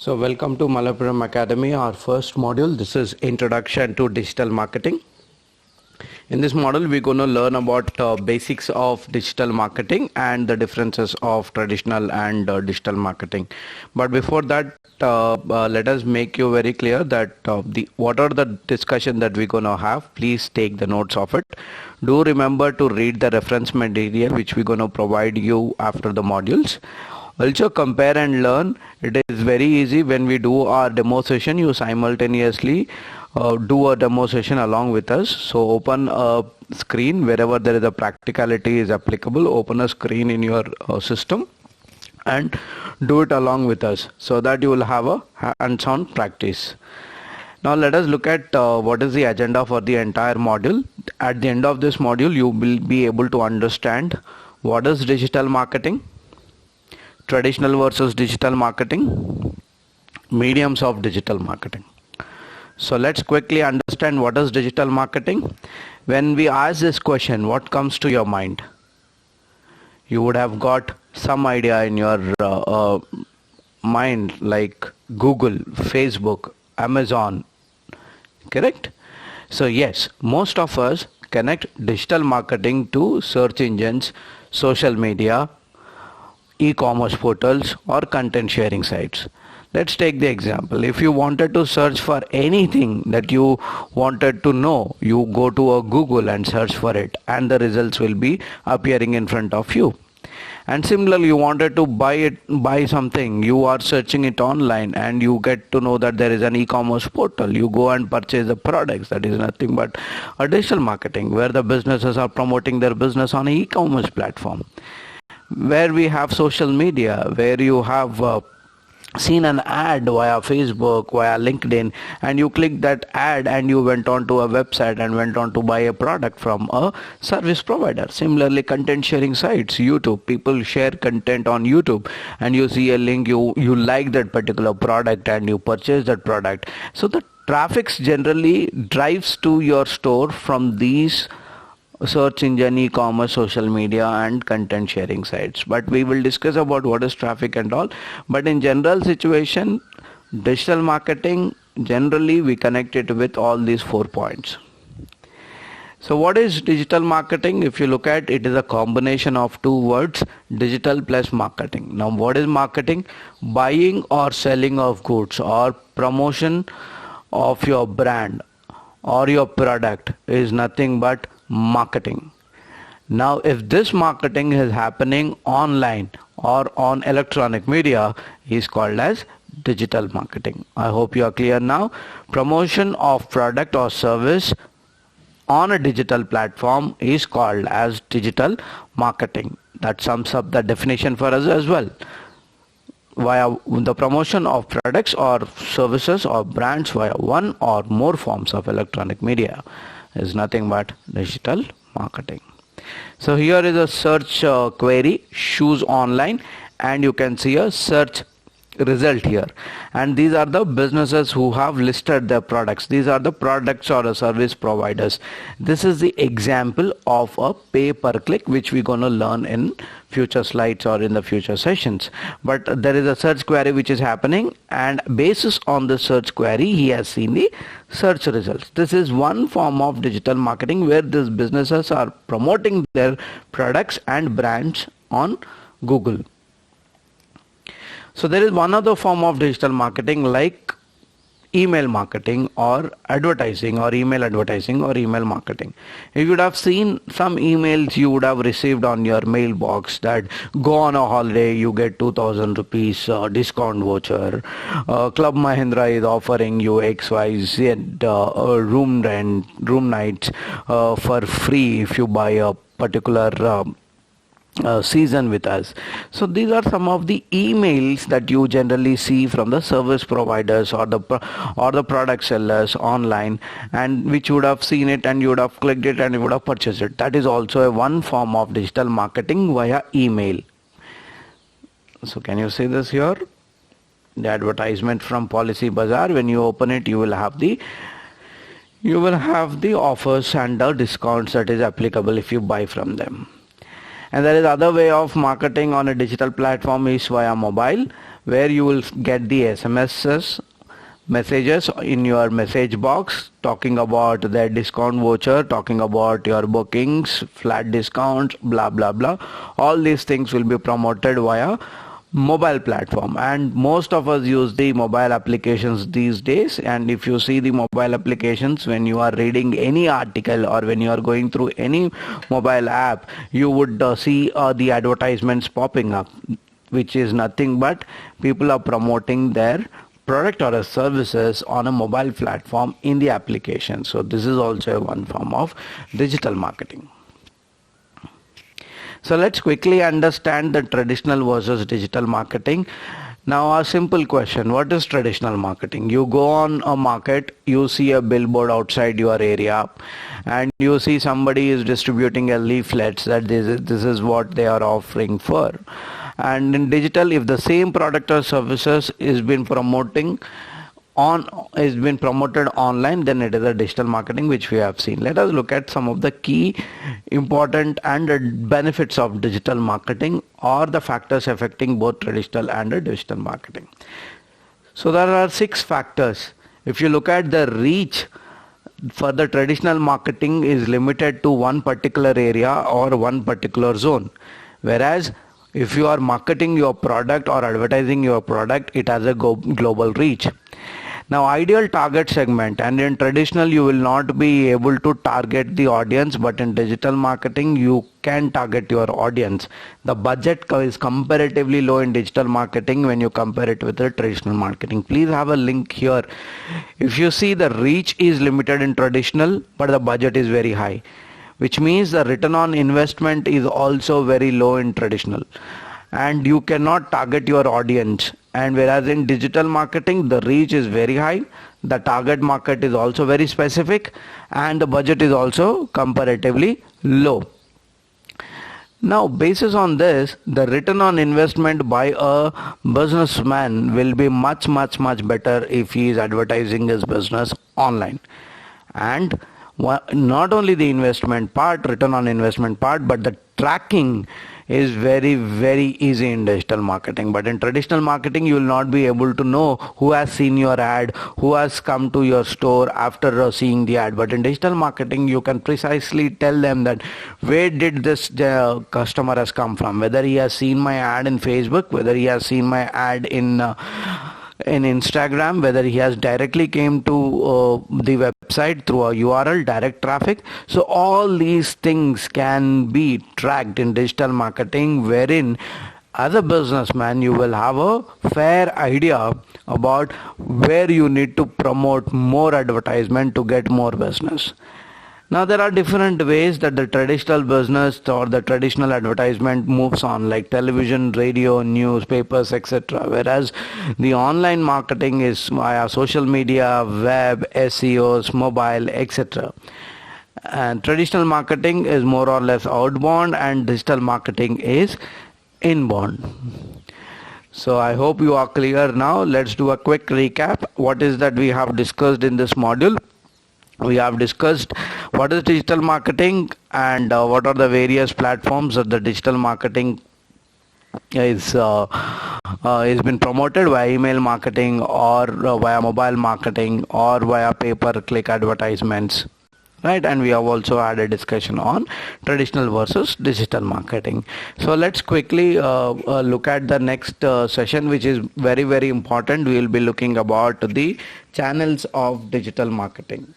So welcome to Malappuram Academy, our first module. This is Introduction to Digital Marketing. In this module, we're going to learn about basics of digital marketing and the differences of traditional and digital marketing. But before that, let us make you very clear that what are the discussion that we're going to have. Please take the notes of it. Do remember to read the reference material which we're going to provide you after the modules. Also compare and learn. It is very easy. When we do our demo session, you simultaneously do a demo session along with us. So open a screen wherever there is a practicality is applicable. Open a screen in your system and do it along with us so that you will have a hands-on practice. Now let us look at what is the agenda for the entire module. At the end of this module, you will be able to understand what is digital marketing, traditional versus digital marketing, mediums of digital marketing. So let's quickly understand what is digital marketing. When we ask this question, what comes to your mind? You would have got some idea in your mind, like Google, Facebook, Amazon, correct? So yes, most of us connect digital marketing to search engines, social media, e-commerce portals or content sharing sites. Let's take the example. If you wanted to search for anything that you wanted to know, you go to a Google and search for it and the results will be appearing in front of you. And similarly, you wanted to buy something, you are searching it online and you get to know that there is an e-commerce portal. You go and purchase the products. That is nothing but a digital marketing where the businesses are promoting their business on an e-commerce platform. Where we have social media, where you have seen an ad via Facebook, via LinkedIn, and you click that ad and you went on to a website and went on to buy a product from a service provider. Similarly, content sharing sites, YouTube, people share content on YouTube and you see a link, you like that particular product and you purchase that product. So the traffic generally drives to your store from these search engine, e-commerce, social media and content sharing sites. But we will discuss about what is traffic and all. But in general situation, digital marketing, generally we connect it with all these 4 points. So what is digital marketing? If you look at it, is a combination of 2 words, digital plus marketing. Now what is marketing? Buying or selling of goods or promotion of your brand or your product is nothing but marketing. Now if this marketing is happening online or on electronic media, is called as digital marketing. I hope you are clear now. Promotion of product or service on a digital platform is called as digital marketing. That sums up the definition for us as well. Via the promotion of products or services or brands via one or more forms of electronic media is nothing but digital marketing. So here is a search query, shoes online, and you can see a search result here, and these are the businesses who have listed their products. These are the products or service providers. This is the example of a pay per click which we're going to learn in future slides or in the future sessions. But there is a search query which is happening, and basis on the search query he has seen the search results. This is one form of digital marketing where these businesses are promoting their products and brands on Google. So there is one other form of digital marketing like email marketing or advertising or email advertising or email marketing. You would have seen some emails you would have received on your mailbox that go on a holiday, you get 2000 rupees discount voucher. Club Mahindra is offering you XYZ room nights for free if you buy a particular season with us. So these are some of the emails that you generally see from the service providers or the product sellers online, and which you would have seen it and you would have clicked it and you would have purchased it. That is also one form of digital marketing via email. So can you see this here? The advertisement from Policy Bazaar. When you open it, you will have the offers and the discounts that is applicable if you buy from them. And there is other way of marketing on a digital platform is via mobile, where you will get the SMSs messages in your message box talking about their discount voucher, talking about your bookings, flat discounts, blah blah blah. All these things will be promoted via mobile platform, and most of us use the mobile applications these days. And if you see the mobile applications, when you are reading any article or when you are going through any mobile app, you would see the advertisements popping up, which is nothing but people are promoting their product or services on a mobile platform in the application. So this is also one form of digital marketing. So let's quickly understand the traditional versus digital marketing. Now a simple question, what is traditional marketing? You go on a market, you see a billboard outside your area, and you see somebody is distributing a leaflets that this is what they are offering for. And in digital, if the same product or services is been promoted online, then it is a digital marketing, which we have seen. Let us look at some of the key important and benefits of digital marketing, or the factors affecting both traditional and digital marketing. So there are 6 factors. If you look at the reach for the traditional marketing is limited to one particular area or one particular zone, whereas if you are marketing your product or advertising your product, it has a global reach. Now, ideal target segment, and in traditional you will not be able to target the audience, but in digital marketing you can target your audience. The budget is comparatively low in digital marketing when you compare it with the traditional marketing. Please have a link here. If you see, the reach is limited in traditional, but the budget is very high, which means the return on investment is also very low in traditional, and you cannot target your audience. And whereas in digital marketing, the reach is very high, the target market is also very specific, and the budget is also comparatively low. Now, basis on this, the return on investment by a businessman will be much better if he is advertising his business online. And not only the investment part, return on investment part, but the tracking is very easy in digital marketing. But in traditional marketing, you will not be able to know who has seen your ad, who has come to your store after seeing the ad. But in digital marketing, you can precisely tell them that where did this customer has come from, whether he has seen my ad in Facebook, whether he has seen my ad in Instagram, whether he has directly came to the website through a URL, direct traffic. So all these things can be tracked in digital marketing, wherein as a businessman you will have a fair idea about where you need to promote more advertisement to get more business. Now there are different ways that the traditional business or the traditional advertisement moves on, like television, radio, newspapers, etc. Whereas the online marketing is via social media, web, SEOs, mobile, etc. And traditional marketing is more or less outbound, and digital marketing is inbound. So I hope you are clear now. Let's do a quick recap. What is that we have discussed in this module? We have discussed what is digital marketing and what are the various platforms that the digital marketing is been promoted via email marketing, or via mobile marketing, or via pay-per-click advertisements, right? And we have also had a discussion on traditional versus digital marketing. So let's quickly look at the next session, which is very important. We will be looking about the channels of digital marketing.